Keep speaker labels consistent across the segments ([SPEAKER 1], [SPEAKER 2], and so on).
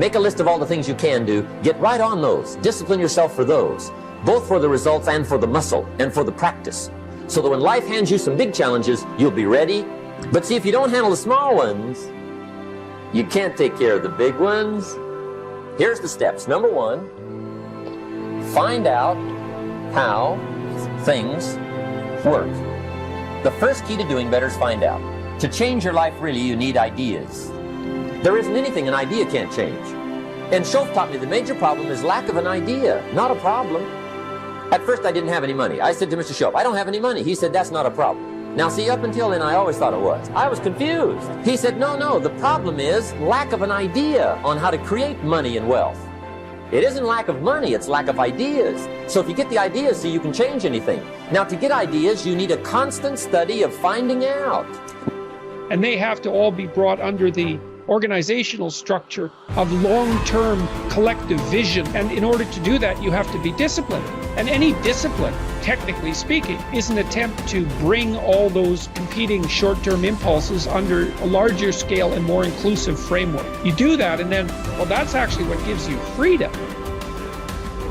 [SPEAKER 1] Make a list of all the things you can do. Get right on those. Discipline yourself for those, both for the results and for the muscle and for the practice, so that when life hands you some big challenges, you'll be ready. But see, if you don't handle the small ones, you can't take care of the big ones. Here's the steps. Number one, find out how things work. The first key to doing better is find out. To change your life, really, you need ideas. There isn't anything an idea can't change. And Schoff taught me the major problem is lack of an idea, not a problem. At first, I didn't have any money. I said to Mr. Schoff, I don't have any money. He said, that's not a problem. Now, see, up until then, I always thought it was. I was confused. He said, no, the problem is lack of an idea on how to create money and wealth. It isn't lack of money, it's lack of ideas. So if you get the ideas, see, you can change anything. Now, to get ideas, you need a constant study of finding out.
[SPEAKER 2] And they have to all be brought under the organizational structure of long-term collective vision. And in order to do that, you have to be disciplined. And any discipline, technically speaking, is an attempt to bring all those competing short-term impulses under a larger scale and more inclusive framework. You do that, and then, well, that's actually what gives you freedom.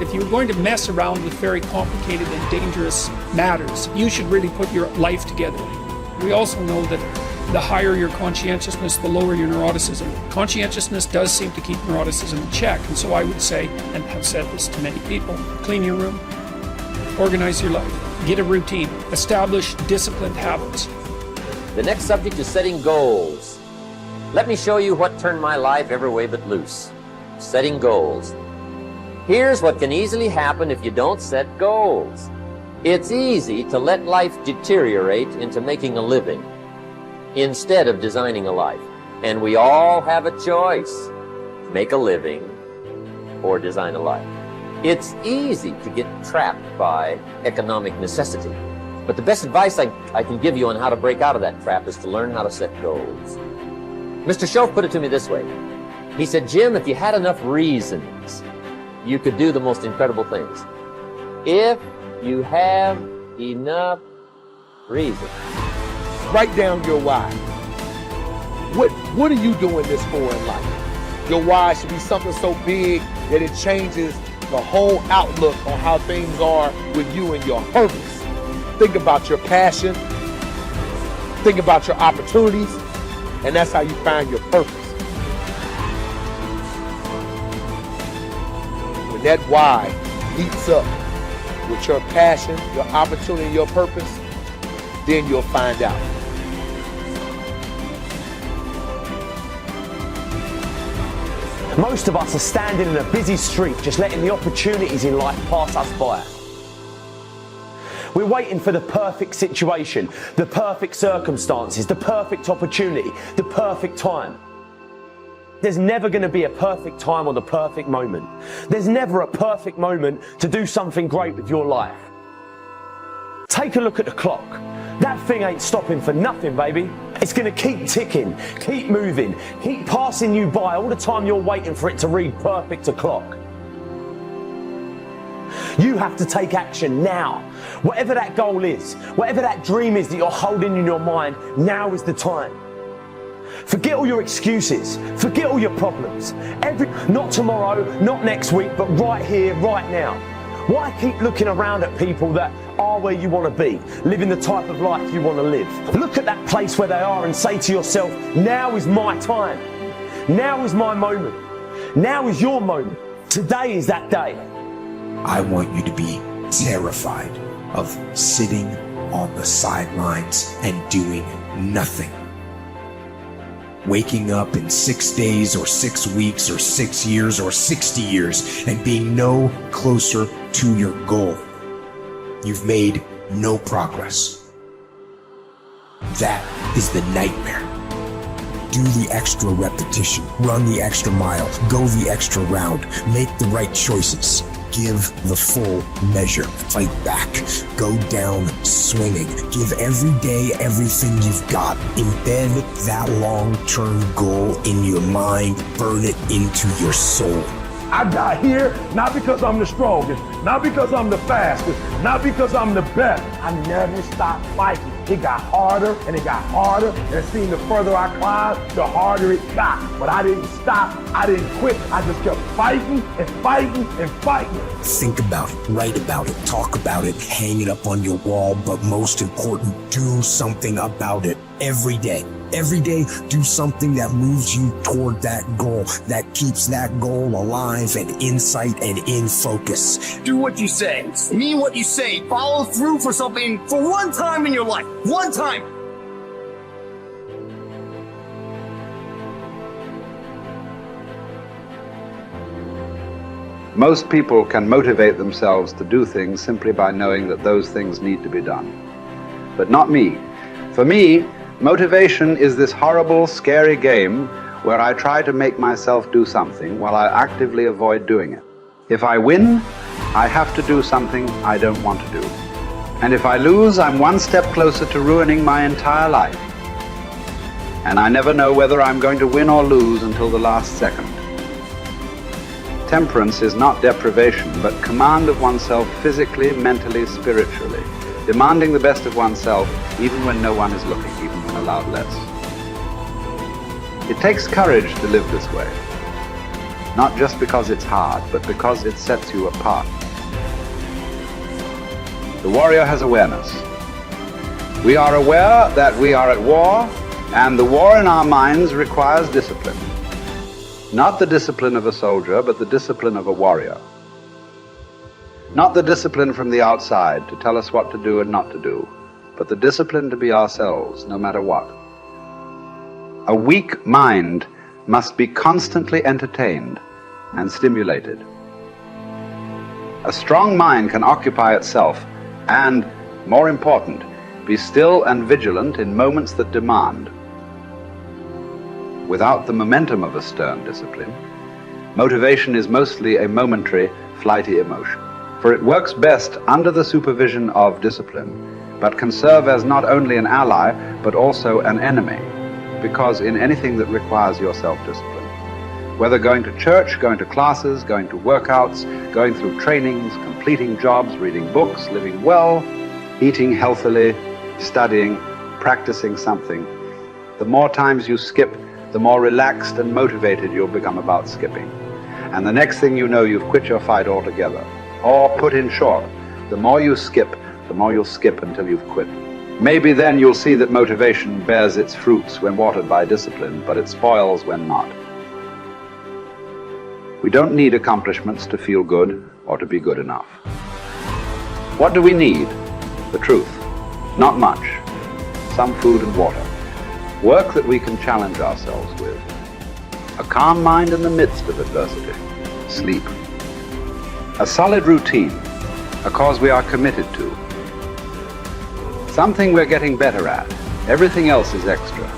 [SPEAKER 2] If you're going to mess around with very complicated and dangerous matters, you should really put your life together. We also know that the higher your conscientiousness, the lower your neuroticism. Conscientiousness does seem to keep neuroticism in check, and so I would say, and have said this to many people, clean your room, organize your life, get a routine, establish disciplined habits.
[SPEAKER 1] The next subject is setting goals. Let me show you what turned my life every way but loose. Setting goals. Here's what can easily happen if you don't set goals. It's easy to let life deteriorate into making a living instead of designing a life. And we all have a choice. Make a living or design a life. It's easy to get trapped by economic necessity. But the best advice I can give you on how to break out of that trap is to learn how to set goals. Mr. Schoff put it to me this way. He said, Jim, if you had enough reasons, you could do the most incredible things. If you have enough reasons.
[SPEAKER 3] Write down your why. What are you doing this for in life? Your why should be something so big that it changes the whole outlook on how things are with you and your purpose. Think about your passion. Think about your opportunities. And that's how you find your purpose. When that why heats up with your passion, your opportunity, your purpose, then you'll find out.
[SPEAKER 4] Most of us are standing in a busy street, just letting the opportunities in life pass us by. We're waiting for the perfect situation, the perfect circumstances, the perfect opportunity, the perfect time. There's never going to be a perfect time or the perfect moment. There's never a perfect moment to do something great with your life. Take a look at the clock. That thing ain't stopping for nothing, baby. It's going to keep ticking, keep moving, keep passing you by all the time you're waiting for it to read perfect o'clock. You have to take action now. Whatever that goal is, whatever that dream is that you're holding in your mind, now is the time. Forget all your excuses. Forget all your problems. Not tomorrow, not next week, but right here, right now. Why keep looking around at people that are where you want to be, living the type of life you want to live? Look at that place where they are and say to yourself, now is my time. Now is my moment. Now is your moment. Today is that day.
[SPEAKER 5] I want you to be terrified of sitting on the sidelines and doing nothing. Waking up in 6 days or 6 weeks or 6 years or 60 years and being no closer to your goal. You've made no progress. That is the nightmare. Do the extra repetition, run the extra mile, go the extra round, make the right choices. Give the full measure. Fight back. Go down swinging. Give every day everything you've got. Embed that long-term goal in your mind. Burn it into your soul.
[SPEAKER 3] I got here not because I'm the strongest, not because I'm the fastest, not because I'm the best. I never stopped fighting. it got harder and it got harder. And it seemed the further I climbed, the harder it got. But I didn't stop. I didn't quit. I just kept fighting and fighting and fighting.
[SPEAKER 5] Think about it, write about it, talk about it, hang it up on your wall, but most important, do something about it every day. Every day, do something that moves you toward that goal, that keeps that goal alive and in sight and in focus.
[SPEAKER 6] Do what you say, mean what you say, follow through for something for one time in your life. One time.
[SPEAKER 7] Most people can motivate themselves to do things simply by knowing that those things need to be done. But not me. For me, motivation is this horrible, scary game where I try to make myself do something while I actively avoid doing it. If I win, I have to do something I don't want to do. And if I lose, I'm one step closer to ruining my entire life. And I never know whether I'm going to win or lose until the last second. Temperance is not deprivation, but command of oneself physically, mentally, spiritually. Demanding the best of oneself even when no one is looking, even when allowed less. It takes courage to live this way. Not just because it's hard, but because it sets you apart. The warrior has awareness. We are aware that we are at war, and the war in our minds requires discipline. Not the discipline of a soldier, but the discipline of a warrior. Not the discipline from the outside to tell us what to do and not to do, but the discipline to be ourselves, no matter what. A weak mind must be constantly entertained and stimulated. A strong mind can occupy itself and, more important, be still and vigilant in moments that demand. Without the momentum of a stern discipline, motivation is mostly a momentary, flighty emotion. For it works best under the supervision of discipline, but can serve as not only an ally, but also an enemy, because in anything that requires your self-discipline, whether going to church, going to classes, going to workouts, going through trainings, completing jobs, reading books, living well, eating healthily, studying, practicing something, the more times you skip, the more relaxed and motivated you'll become about skipping. And the next thing you know, you've quit your fight altogether. Or put in short, the more you skip, the more you'll skip until you've quit. Maybe then you'll see that motivation bears its fruits when watered by discipline, but it spoils when not. We don't need accomplishments to feel good or to be good enough. What do we need? The truth. Not much. Some food and water. Work that we can challenge ourselves with. A calm mind in the midst of adversity. Sleep. A solid routine. A cause we are committed to. Something we're getting better at. Everything else is extra.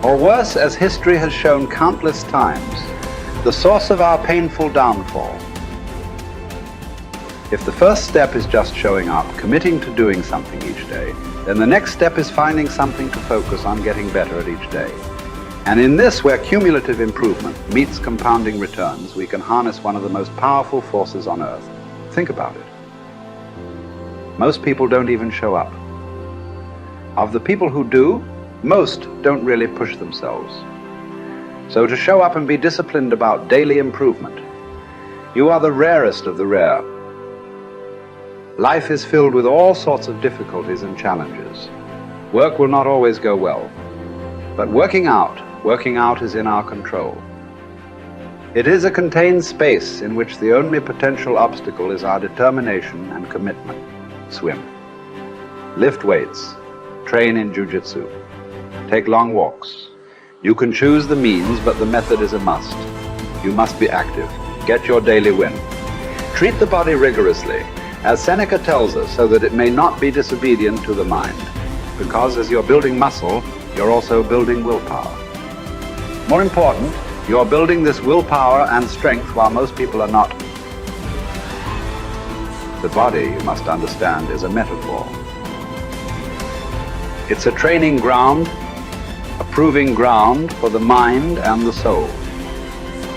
[SPEAKER 7] Or worse, as history has shown countless times, the source of our painful downfall. If the first step is just showing up, committing to doing something each day, then the next step is finding something to focus on getting better at each day. And in this, where cumulative improvement meets compounding returns, we can harness one of the most powerful forces on earth. Think about it. Most people don't even show up. Of the people who do, most don't really push themselves. So to show up and be disciplined about daily improvement, you are the rarest of the rare. Life is filled with all sorts of difficulties and challenges. Work will not always go well. But working out is in our control. It is a contained space in which the only potential obstacle is our determination and commitment. Swim. Lift weights. Train in jiu-jitsu. Take long walks. You can choose the means, but the method is a must. You must be active. Get your daily win. Treat the body rigorously, as Seneca tells us, so that it may not be disobedient to the mind. Because as you're building muscle, you're also building willpower. More important, you're building this willpower and strength while most people are not. The body, you must understand, is a metaphor. It's a training ground, a proving ground for the mind and the soul.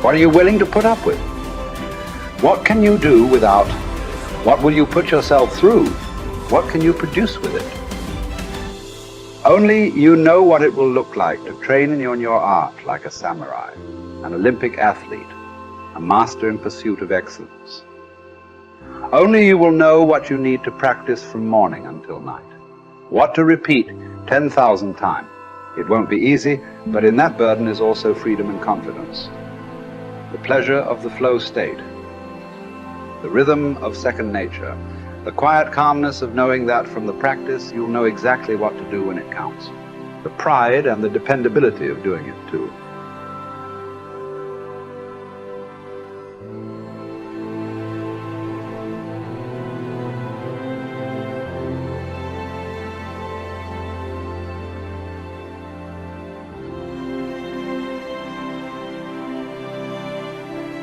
[SPEAKER 7] What are you willing to put up with? What can you do without? What will you put yourself through? What can you produce with it? Only you know what it will look like to train in your art like a samurai, an Olympic athlete, a master in pursuit of excellence. Only you will know what you need to practice from morning until night, what to repeat 10,000 times. It won't be easy, but in that burden is also freedom and confidence. The pleasure of the flow state, the rhythm of second nature, the quiet calmness of knowing that from the practice you'll know exactly what to do when it counts, the pride and the dependability of doing it too.